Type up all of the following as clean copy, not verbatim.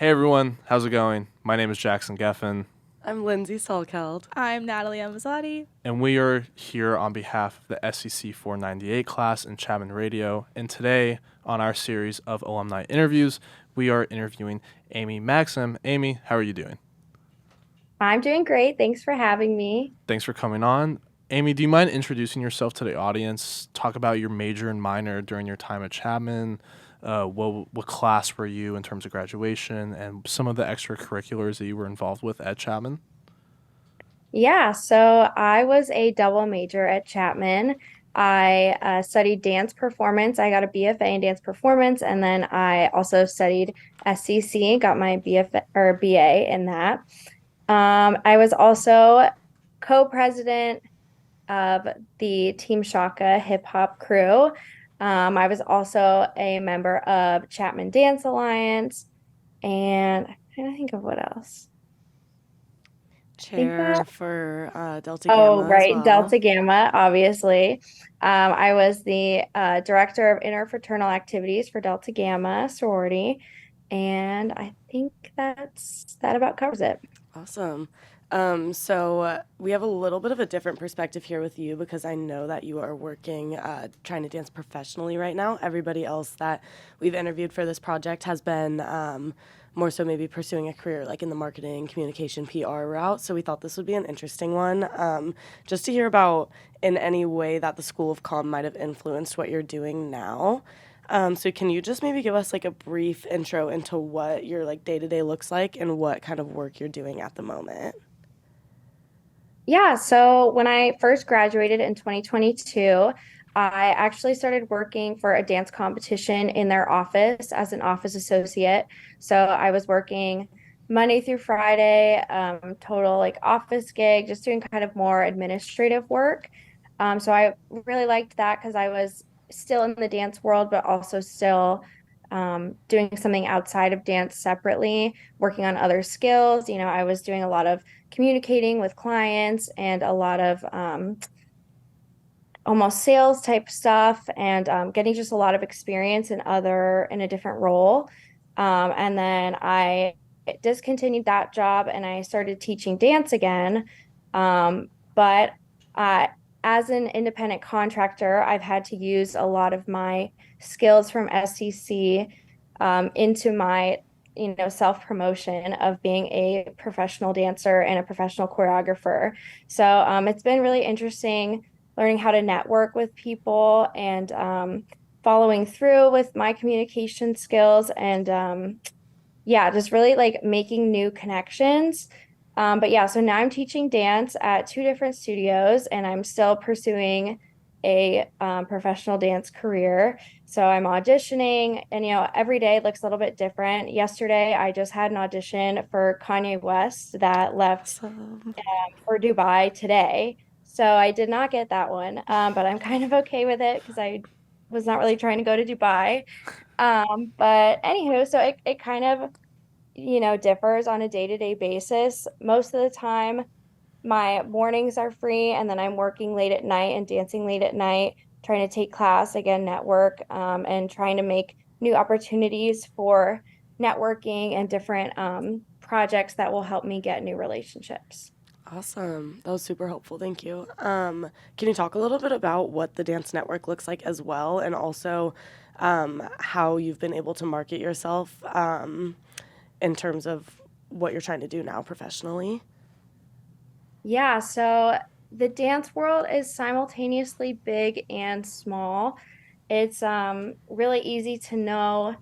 Hey everyone, how's it going? My name is Jackson Geffen, I'm Lindsay Salkeld. I'm Natalie Amazati. and we are here on behalf of the SCC498 class in Chapman Radio. And today, on our series of alumni interviews, we are interviewing Amy Magsam. Amy, how are you doing? I'm doing great. Thanks for having me. Thanks for coming on. Amy, do you mind introducing yourself to the audience? Talk about your major and minor during your time at Chapman. What class were you in terms of graduation, and some of the extracurriculars that you were involved with at Chapman? Yeah, so I was a double major at Chapman. I studied dance performance. I got a BFA in dance performance, and then I also studied SCC, got my BFA or BA in that. I was also co-president of the Team Shaka hip hop crew. I was also a member of Chapman Dance Alliance, and I'm trying to think of what else. Chair for Delta Oh, Gamma as right. well. Delta Gamma, obviously. I was the director of interfraternal activities for Delta Gamma sorority. And I think that about covers it. Awesome. So we have a little bit of a different perspective here with you because I know that you are working, trying to dance professionally right now. Everybody else that we've interviewed for this project has been more so maybe pursuing a career like in the marketing, communication, PR route. So we thought this would be an interesting one, just to hear about in any way that the School of Comm might have influenced what you're doing now. So can you just maybe give us like a brief intro into what your like day to day looks like and what kind of work you're doing at the moment? Yeah, so when I first graduated in 2022, I actually started working for a dance competition in their office as an office associate. So I was working Monday through Friday, total like office gig, just doing kind of more administrative work. So I really liked that because I was still in the dance world, but also still doing something outside of dance separately, working on other skills. I was doing a lot of communicating with clients and a lot of almost sales type stuff and getting just a lot of experience in a different role. And then I discontinued that job and I started teaching dance again. But uh, as an independent contractor, I've had to use a lot of my skills from SCC into my self promotion of being a professional dancer and a professional choreographer. So it's been really interesting learning how to network with people and following through with my communication skills and yeah, just really like making new connections. But yeah, so now I'm teaching dance at two different studios and I'm still pursuing a professional dance career. So I'm auditioning and, every day looks a little bit different. Yesterday, I just had an audition for Kanye West that left Awesome. for Dubai today. So I did not get that one, but I'm kind of okay with it because I was not really trying to go to Dubai. But anywho, so it kind of, differs on a day-to-day basis. Most of the time, my mornings are free, and then I'm working late at night and dancing late at night, trying to take class, again, network, and trying to make new opportunities for networking and different projects that will help me get new relationships. Awesome. That was super helpful. Thank you. Can you talk a little bit about what the Dance Network looks like as well, and also how you've been able to market yourself in terms of what you're trying to do now professionally? Yeah, so the dance world is simultaneously big and small. It's really easy to know,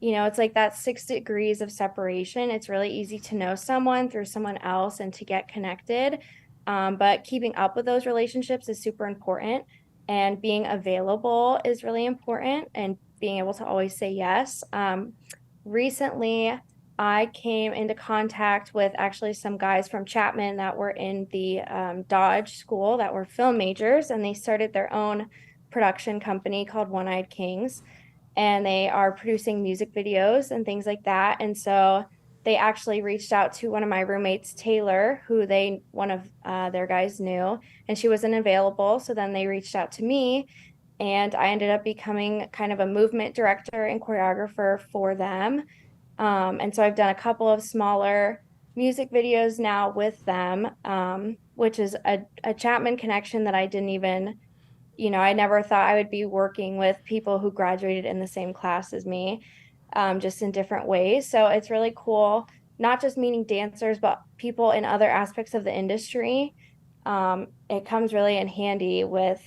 it's like that 6 degrees of separation. It's really easy to know someone through someone else and to get connected. But keeping up with those relationships is super important. And being available is really important and being able to always say yes. Recently, I came into contact with actually some guys from Chapman that were in the Dodge school that were film majors, and they started their own production company called One Eyed Kings, and they are producing music videos and things like that. And so they actually reached out to one of my roommates, Taylor, who one of their guys knew, and she wasn't available. So then they reached out to me, and I ended up becoming kind of a movement director and choreographer for them. And so I've done a couple of smaller music videos now with them, which is a Chapman connection that I didn't even, I never thought I would be working with people who graduated in the same class as me, just in different ways. So it's really cool, not just meeting dancers, but people in other aspects of the industry. It comes really in handy with,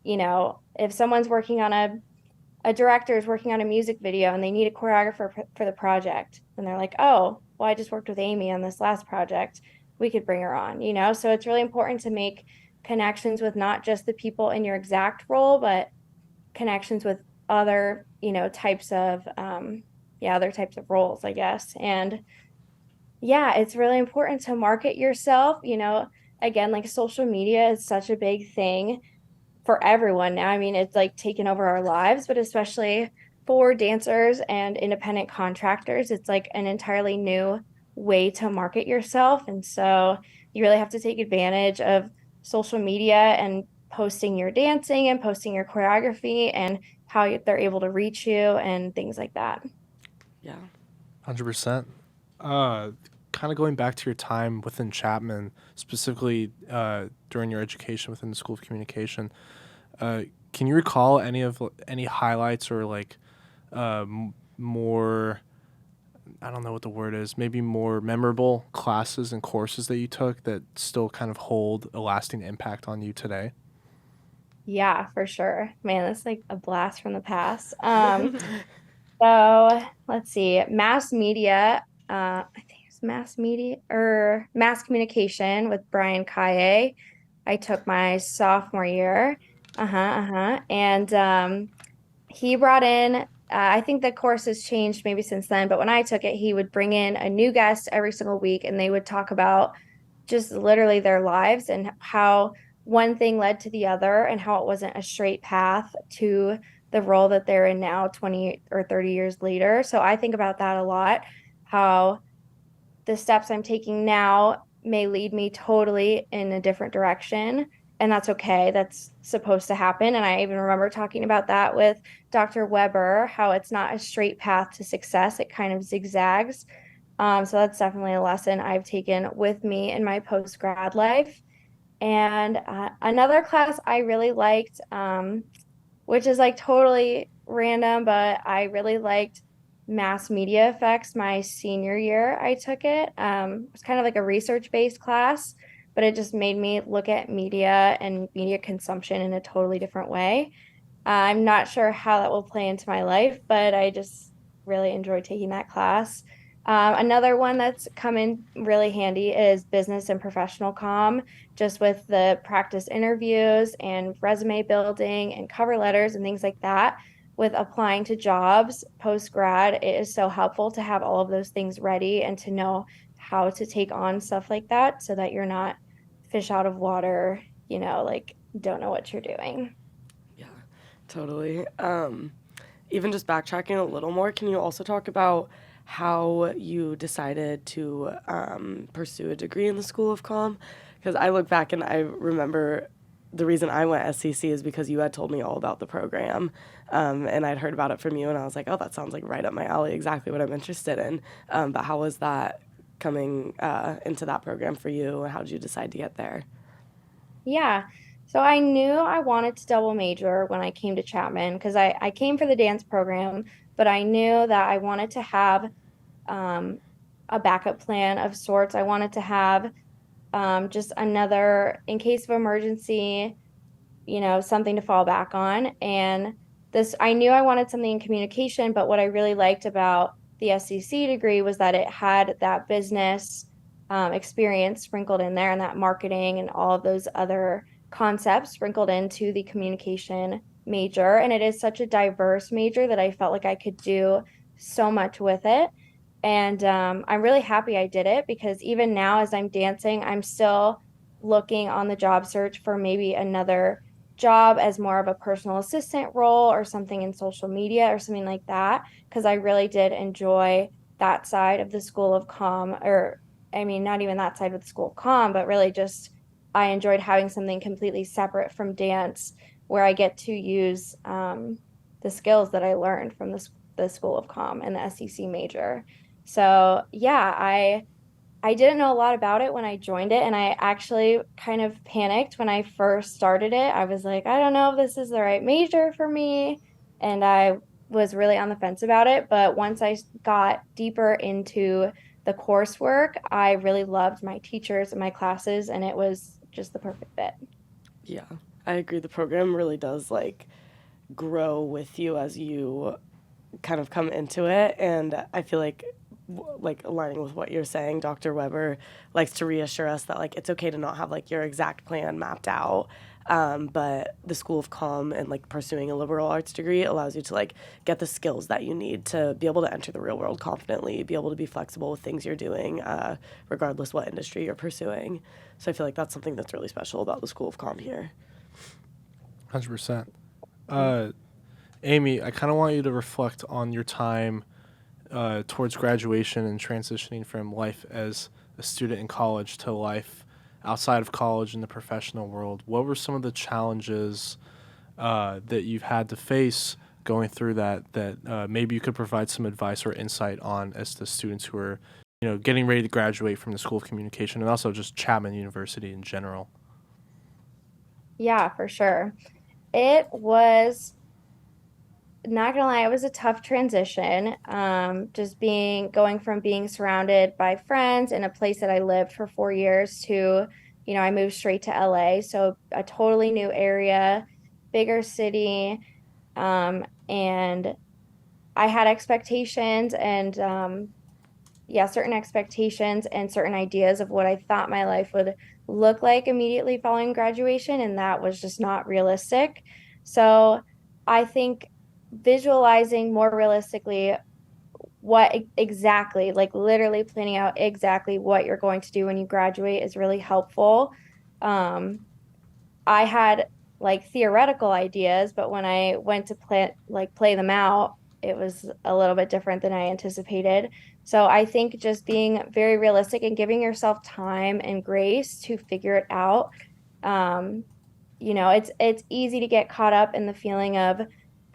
if someone's working on a director is working on a music video and they need a choreographer for the project, and they're like, oh, well, I just worked with Amy on this last project. We could bring her on, So it's really important to make connections with not just the people in your exact role, but connections with other, types of, other types of roles, I guess. And yeah, it's really important to market yourself, again, like social media is such a big thing for everyone now. I mean, it's like taken over our lives, but especially for dancers and independent contractors, it's like an entirely new way to market yourself. And so you really have to take advantage of social media and posting your dancing and posting your choreography and how they're able to reach you and things like that. Yeah. 100%. Kind of going back to your time within Chapman, specifically during your education within the School of Communication, can you recall any highlights or like more, I don't know what the word is, maybe more memorable classes and courses that you took that still kind of hold a lasting impact on you today? Yeah, for sure. Man, that's like a blast from the past. So let's see, mass media. I think it's mass media or mass communication with Brian Kaye. I took my sophomore year. And he brought in, I think the course has changed maybe since then, but when I took it, he would bring in a new guest every single week and they would talk about just literally their lives and how one thing led to the other and how it wasn't a straight path to the role that they're in now 20 or 30 years later. So I think about that a lot, how the steps I'm taking now may lead me totally in a different direction. And that's okay. That's supposed to happen. And I even remember talking about that with Dr. Weber, how it's not a straight path to success, it kind of zigzags. So that's definitely a lesson I've taken with me in my post grad life. And another class I really liked, which is like totally random, but I really liked mass media effects my senior year. I took it. It was kind of like a research-based class, but it just made me look at media and media consumption in a totally different way. I'm not sure how that will play into my life, but I just really enjoyed taking that class. Another one that's come in really handy is business and professional comm, just with the practice interviews and resume building and cover letters and things like that. With applying to jobs post grad, it is so helpful to have all of those things ready and to know how to take on stuff like that so that you're not fish out of water, like don't know what you're doing. Yeah, totally. Even just backtracking a little more, can you also talk about how you decided to pursue a degree in the School of Comm? Because I look back and I remember the reason I went SCC is because you had told me all about the program, and I'd heard about it from you, and I was like, oh, that sounds like right up my alley, exactly what I'm interested in. But how was that coming into that program for you, and how did you decide to get there? Yeah. So I knew I wanted to double major when I came to Chapman because I came for the dance program, but I knew that I wanted to have um, a backup plan of sorts. I wanted to have just another, in case of emergency, something to fall back on. And this, I knew I wanted something in communication, but what I really liked about the SCC degree was that it had that business experience sprinkled in there and that marketing and all of those other concepts sprinkled into the communication major. And it is such a diverse major that I felt like I could do so much with it. And I'm really happy I did it because even now, as I'm dancing, I'm still looking on the job search for maybe another job as more of a personal assistant role or something in social media or something like that. Because I really did enjoy that side of the School of Comm, or I mean, not even that side of the School of Comm, but really just I enjoyed having something completely separate from dance where I get to use the skills that I learned from the School of Comm and the SCC major. So yeah, I didn't know a lot about it when I joined it, and I actually kind of panicked when I first started it. I was like, I don't know if this is the right major for me, and I was really on the fence about it. But once I got deeper into the coursework, I really loved my teachers and my classes, and it was just the perfect fit. Yeah, I agree. The program really does like grow with you as you kind of come into it, and I feel like like aligning with what you're saying, Dr. Weber likes to reassure us that like it's okay to not have like your exact plan mapped out. But the School of Comm and like pursuing a liberal arts degree allows you to like get the skills that you need to be able to enter the real world confidently, be able to be flexible with things you're doing, regardless what industry you're pursuing. So I feel like that's something that's really special about the School of Comm here. 100%. Uh, Amy, I kind of want you to reflect on your time towards graduation and transitioning from life as a student in college to life outside of college in the professional world. What were some of the challenges that you've had to face going through that maybe you could provide some advice or insight on as the students who are, getting ready to graduate from the School of Communication and also just Chapman University in general? Yeah, for sure. It was not gonna lie, it was a tough transition. Just going from being surrounded by friends in a place that I lived for 4 years to, I moved straight to LA. So a totally new area, bigger city. And I had expectations and yeah, certain expectations and certain ideas of what I thought my life would look like immediately following graduation, and that was just not realistic. So I think visualizing more realistically what exactly, like literally planning out exactly what you're going to do when you graduate is really helpful. I had like theoretical ideas, but when I went to play them out, it was a little bit different than I anticipated. So I think just being very realistic and giving yourself time and grace to figure it out. Um, it's easy to get caught up in the feeling of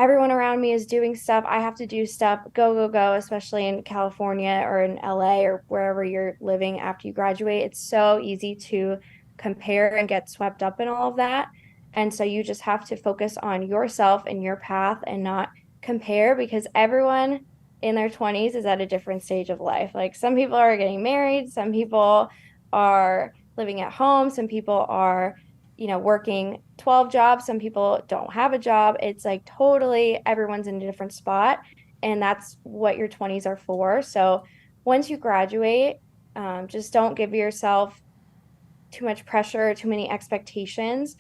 everyone around me is doing stuff. I have to do stuff. Go, go, go, especially in California or in LA or wherever you're living after you graduate. It's so easy to compare and get swept up in all of that. And so you just have to focus on yourself and your path and not compare because everyone in their 20s is at a different stage of life. Like some people are getting married, some people are living at home, some people are working 12 jobs. Some people don't have a job. It's like totally everyone's in a different spot. And that's what your 20s are for. So once you graduate, just don't give yourself too much pressure, too many expectations.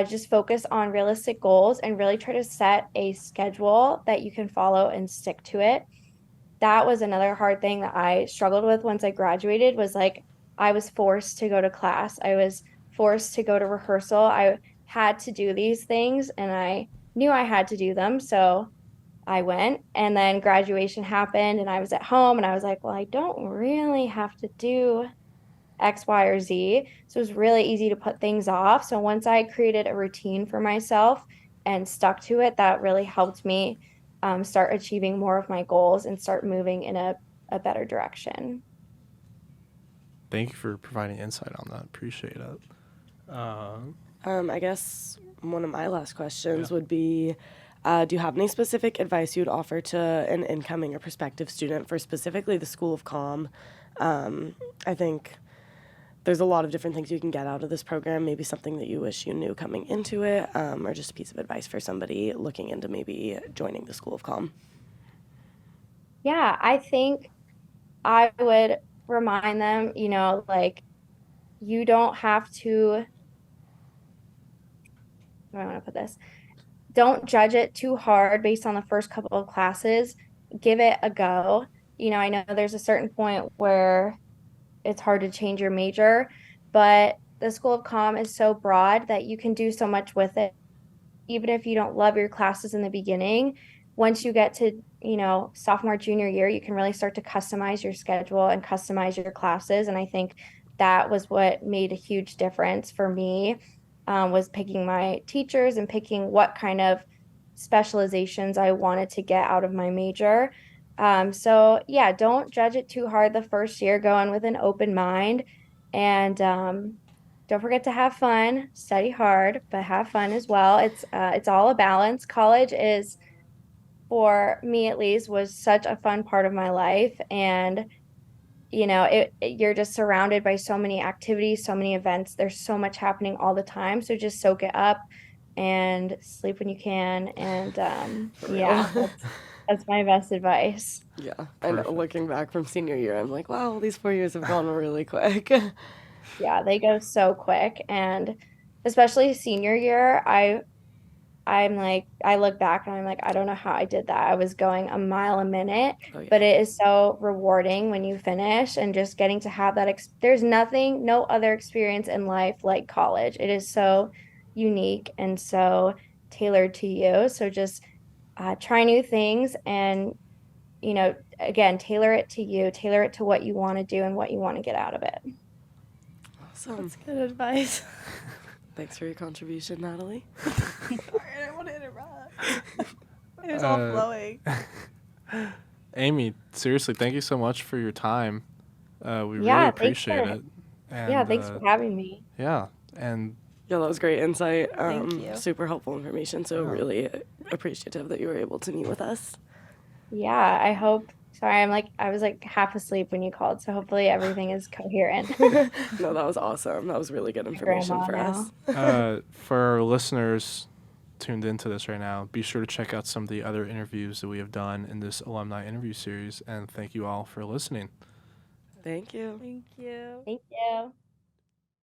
Just focus on realistic goals and really try to set a schedule that you can follow and stick to it. That was another hard thing that I struggled with once I graduated was like I was forced to go to class. I was forced to go to rehearsal. I had to do these things and I knew I had to do them. So I went and then graduation happened and I was at home and I was like, well, I don't really have to do X, Y, or Z. So it was really easy to put things off. So once I created a routine for myself and stuck to it, that really helped me start achieving more of my goals and start moving in a better direction. Thank you for providing insight on that. Appreciate it. I guess one of my last questions Yeah. would be, do you have any specific advice you'd offer to an incoming or prospective student for specifically the School of Comm? I think there's a lot of different things you can get out of this program, maybe something that you wish you knew coming into it, or just a piece of advice for somebody looking into maybe joining the School of Comm. Yeah, I think I would remind them, like you don't have to, how do I want to put this? Don't judge it too hard based on the first couple of classes. Give it a go. I know there's a certain point where it's hard to change your major, but the School of Comm is so broad that you can do so much with it. Even if you don't love your classes in the beginning, once you get to, sophomore, junior year, you can really start to customize your schedule and customize your classes. And I think that was what made a huge difference for me, was picking my teachers and picking what kind of specializations I wanted to get out of my major. So yeah, don't judge it too hard the first year. Go in with an open mind, and don't forget to have fun. Study hard, but have fun as well. It's all a balance. College is, for me at least, was such a fun part of my life, and you're just surrounded by so many activities, so many events. There's so much happening all the time. So just soak it up and sleep when you can. And For real. yeah, that's my best advice. Yeah, I know. Perfect. Looking back from senior year, I'm like, wow, these 4 years have gone really quick. Yeah, they go so quick. And especially senior year, I'm like, I look back and I'm like, I don't know how I did that. I was going a mile a minute, Oh yeah. but it is so rewarding when you finish and just getting to have that. There's nothing, no other experience in life like college. It is so unique and so tailored to you. So just try new things and, again, tailor it to you, tailor it to what you want to do and what you want to get out of it. Awesome. That's good advice. Thanks for your contribution, Natalie. Sorry, I didn't want to interrupt. It was all flowing. Amy, seriously, thank you so much for your time. We really Yeah, appreciate it. And, thanks for having me. Yeah, and Yeah, that was great insight. Thank you. Super helpful information. So Yeah. really appreciative that you were able to meet with us. Yeah, I hope. Sorry, I was like half asleep when you called, so hopefully everything is coherent. No, that was awesome. That was really good information grandma for us. now. for our listeners tuned into this right now, be sure to check out some of the other interviews that we have done in this alumni interview series. And thank you all for listening. Thank you. Thank you. Thank you.